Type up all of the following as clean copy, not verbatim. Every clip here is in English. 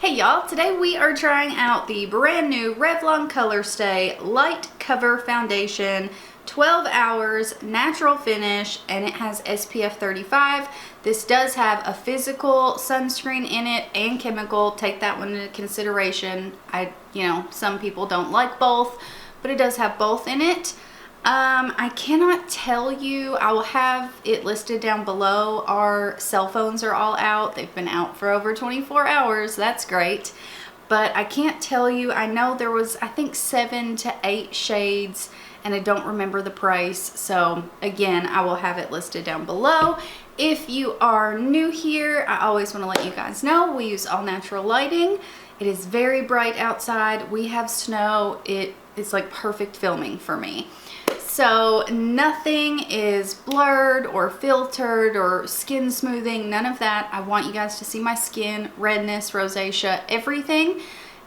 Hey y'all, today we are trying out the brand new Revlon ColorStay Light Cover Foundation, 12 hours, natural finish, and it has SPF 35. This does have a physical sunscreen in it and chemical. Take that one into consideration. Some people don't like both, but it does have both in it. I cannot tell you. I will have it listed down below. Our cell phones are all out. They've been out for over 24 hours. That's great. But I can't tell you. I know there was, I think, 7 to 8 shades, and I don't remember the price. So again, I will have it listed down below. If you are new here, I always want to let you guys know we use all natural lighting. It is very bright outside. We have snow. It's like perfect filming for me. So nothing is blurred or filtered or skin smoothing, none of that. I want you guys to see my skin, redness, rosacea, everything.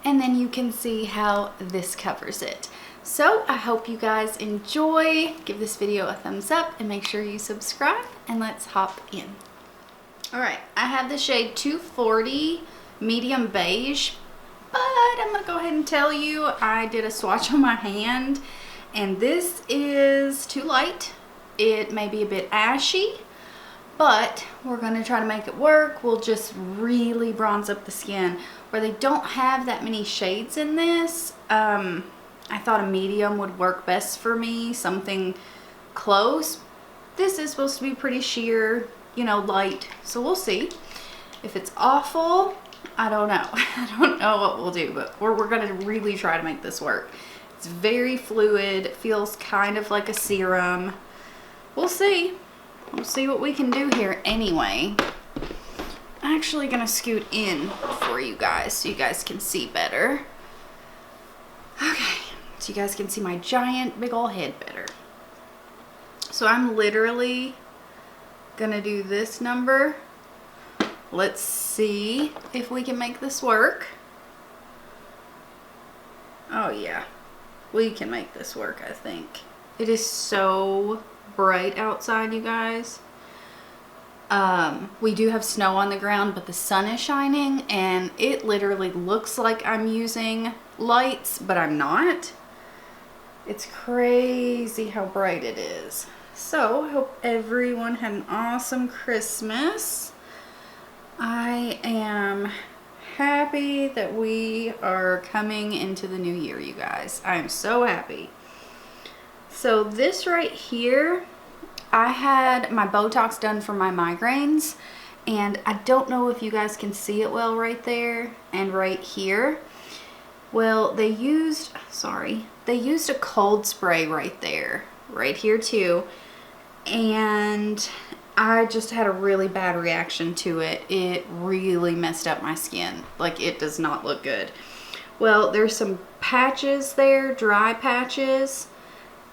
And then you can see how this covers it. So I hope you guys enjoy. Give this video a thumbs up and make sure you subscribe, and let's hop in. All right, I have the shade 240 medium beige, but I'm gonna go ahead and tell you I did a swatch on my hand. And this is too light. It may be a bit ashy, but we're gonna try to make it work. We'll just really bronze up the skin. Where they don't have that many shades in this, I thought a medium would work best for me, something close. This is supposed to be pretty sheer, light. So we'll see. If it's awful, I don't know. I don't know what we'll do, but we're gonna really try to make this work. It's very fluid. It feels kind of like a serum. We'll see. We'll see what we can do here anyway. I'm actually going to scoot in for you guys so you guys can see better. Okay. So you guys can see my giant big ol' head better. So I'm literally going to do this number. Let's see if we can make this work. Oh yeah. We can make this work, I think. It is so bright outside, you guys. We do have snow on the ground, but the sun is shining, and it literally looks like I'm using lights, but I'm not. It's crazy how bright it is. So, I hope everyone had an awesome Christmas. I am happy that we are coming into the new year, you guys. I am so happy. So this right here, I had my Botox done for my migraines, and I don't know if you guys can see it well right there and right here. Well, they used a cold spray right there, right here too, and I just had a really bad reaction to it. It really messed up my skin. Like, it does not look good. Well, there's some patches there, dry patches,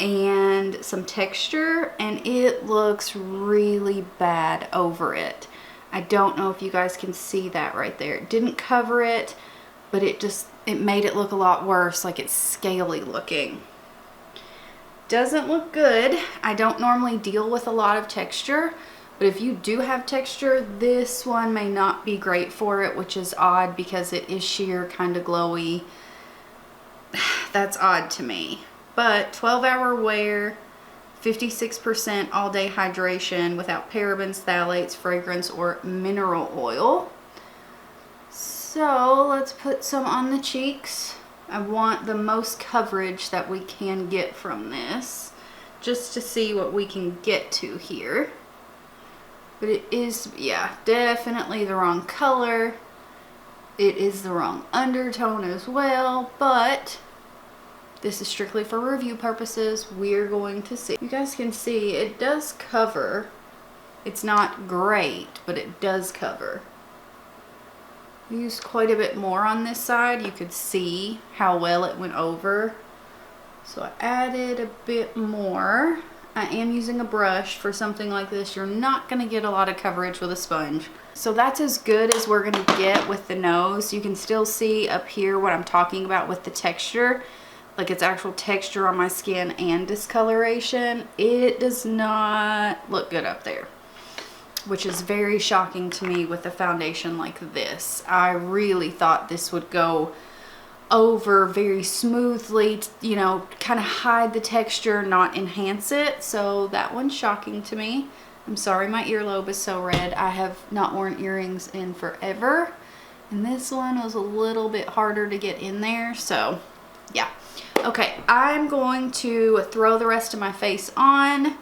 and some texture, and it looks really bad over it. I don't know if you guys can see that right there. It didn't cover it, but it made it look a lot worse, like it's scaly looking. Doesn't look good. I don't normally deal with a lot of texture, but if you do have texture, this one may not be great for it, which is odd because it is sheer, kind of glowy. That's odd to me. But 12-hour wear, 56% all-day hydration without parabens, phthalates, fragrance, or mineral oil. So let's put some on the cheeks. I want the most coverage that we can get from this, just to see what we can get to here. But it is, yeah, definitely the wrong color. It is the wrong undertone as well, but this is strictly for review purposes. We're going to see. You guys can see it does cover. It's not great, but it does cover. I used quite a bit more on this side. You could see how well it went over. So I added a bit more. I am using a brush for something like this. You're not going to get a lot of coverage with a sponge. So that's as good as we're going to get with the nose. You can still see up here what I'm talking about with the texture. Like, it's actual texture on my skin and discoloration. It does not look good up there. which is very shocking to me with a foundation like this. I really thought this would go over very smoothly, you know, kind of hide the texture, not enhance it. So that one's shocking to me. I'm sorry my earlobe is so red. I have not worn earrings in forever. And this one was a little bit harder to get in there. So yeah. Okay, I'm going to throw the rest of my face on.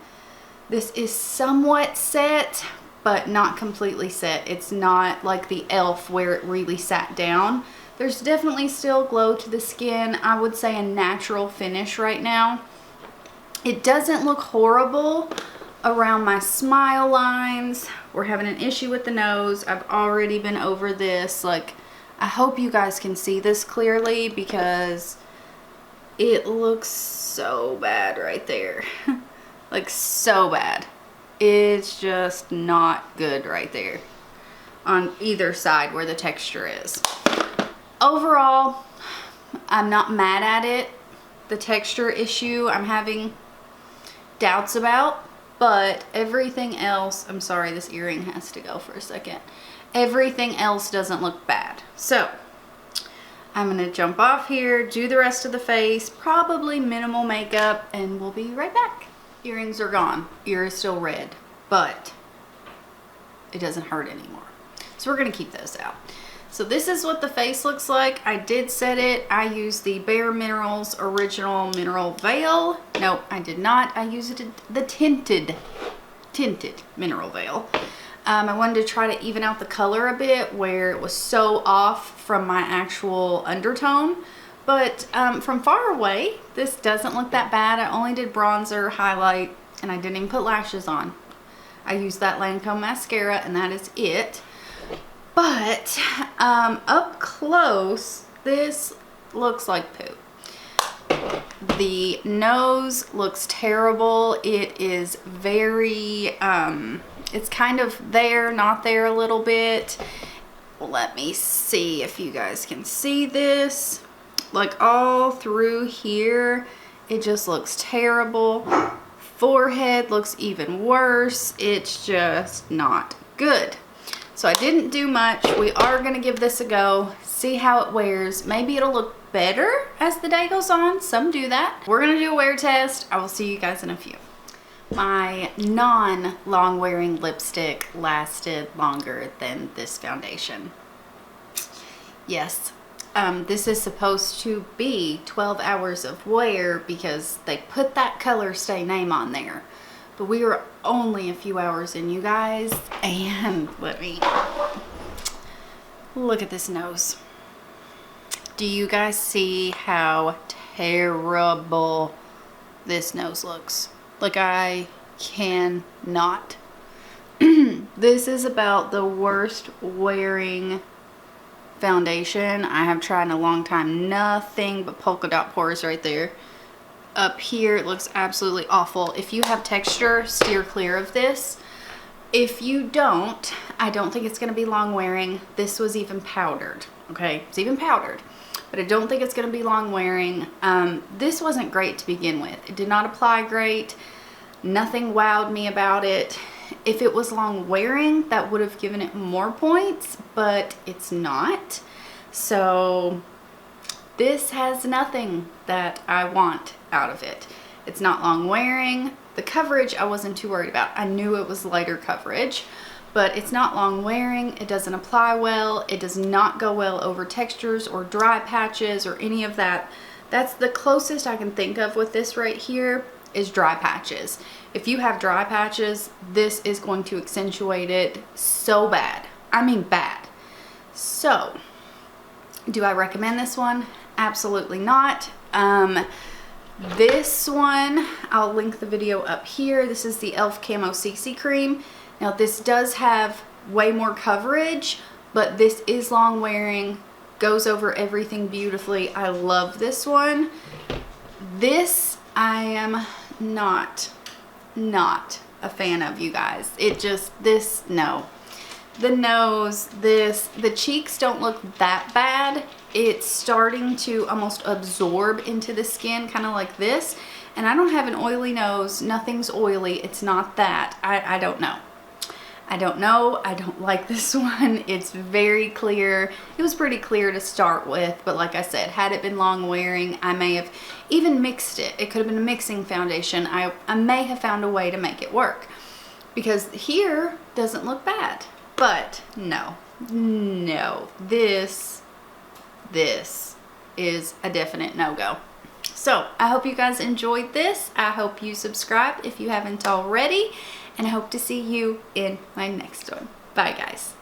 This is somewhat set, but not completely set. It's not like the e.l.f. where it really sat down. There's definitely still glow to the skin. I would say a natural finish right now. It doesn't look horrible around my smile lines. We're having an issue with the nose. I've already been over this. Like, I hope you guys can see this clearly because it looks so bad right there. Like, so bad. It's just not good right there on either side where the texture is. Overall, I'm not mad at it. The texture issue I'm having doubts about, but everything else, I'm sorry, this earring has to go for a second. Everything else doesn't look bad. So I'm gonna jump off here, do the rest of the face, probably minimal makeup, and we'll be right back. Earrings are gone. Ear is still red, but it doesn't hurt anymore. So we're gonna keep those out. So this is what the face looks like. I did set it. I used the Bare Minerals Original Mineral Veil. Nope, I did not. I used the tinted Mineral Veil. I wanted to try to even out the color a bit where it was so off from my actual undertone. But from far away, this doesn't look that bad. I only did bronzer, highlight, and I didn't even put lashes on. I used that Lancome mascara, and that is it. But up close, this looks like poop. The nose looks terrible. It is very, it's kind of there, not there a little bit. Let me see if you guys can see this. Like all through here, it just looks terrible. Forehead looks even worse. It's just not good. So I didn't do much. We are going to give this a go, see how it wears. Maybe it'll look better as the day goes on. Some do that. We're going to do a wear test. I will see you guys in a few. My non-long wearing lipstick lasted longer than this foundation. Yes, this is supposed to be 12 hours of wear because they put that ColorStay name on there. But we were only a few hours in, you guys, and let me look at this nose. Do you guys see how terrible this nose looks? Like, I cannot. This is about the worst wearing foundation I have tried in a long time. Nothing but polka dot pores right there. Up here, it looks absolutely awful. If you have texture, steer clear of this. If you don't, I don't think it's going to be long wearing. This was even powdered, okay? It's even powdered, but I don't think it's going to be long wearing. This wasn't great to begin with. It did not apply great. Nothing wowed me about it. If it was long wearing, that would have given it more points, but it's not. So this has nothing that I want out of it. It's not long wearing. The coverage I wasn't too worried about. I knew it was lighter coverage, but it's not long wearing. It doesn't apply well. It does not go well over textures or dry patches or any of that. That's the closest I can think of with this right here is dry patches. If you have dry patches, this is going to accentuate it so bad. I mean bad. So, do I recommend this one? Absolutely not. This one, I'll link the video up here. This is the e.l.f. Camo CC Cream. Now this does have way more coverage, but this is long wearing, goes over everything beautifully. I love this one. This I am not a fan of, you guys. It just, this, no. The nose, this, the cheeks don't look that bad. It's starting to almost absorb into the skin, kind of like this. And I don't have an oily nose. Nothing's oily. It's not that. I don't know. I don't know. I don't like this one. It's very clear. It was pretty clear to start with, but like I said, had it been long wearing, I may have even mixed it. It could have been a mixing foundation. I may have found a way to make it work, because here doesn't look bad. But no, this is a definite no-go. So I hope you guys enjoyed this. I hope you subscribe if you haven't already, and I hope to see you in my next one. Bye guys.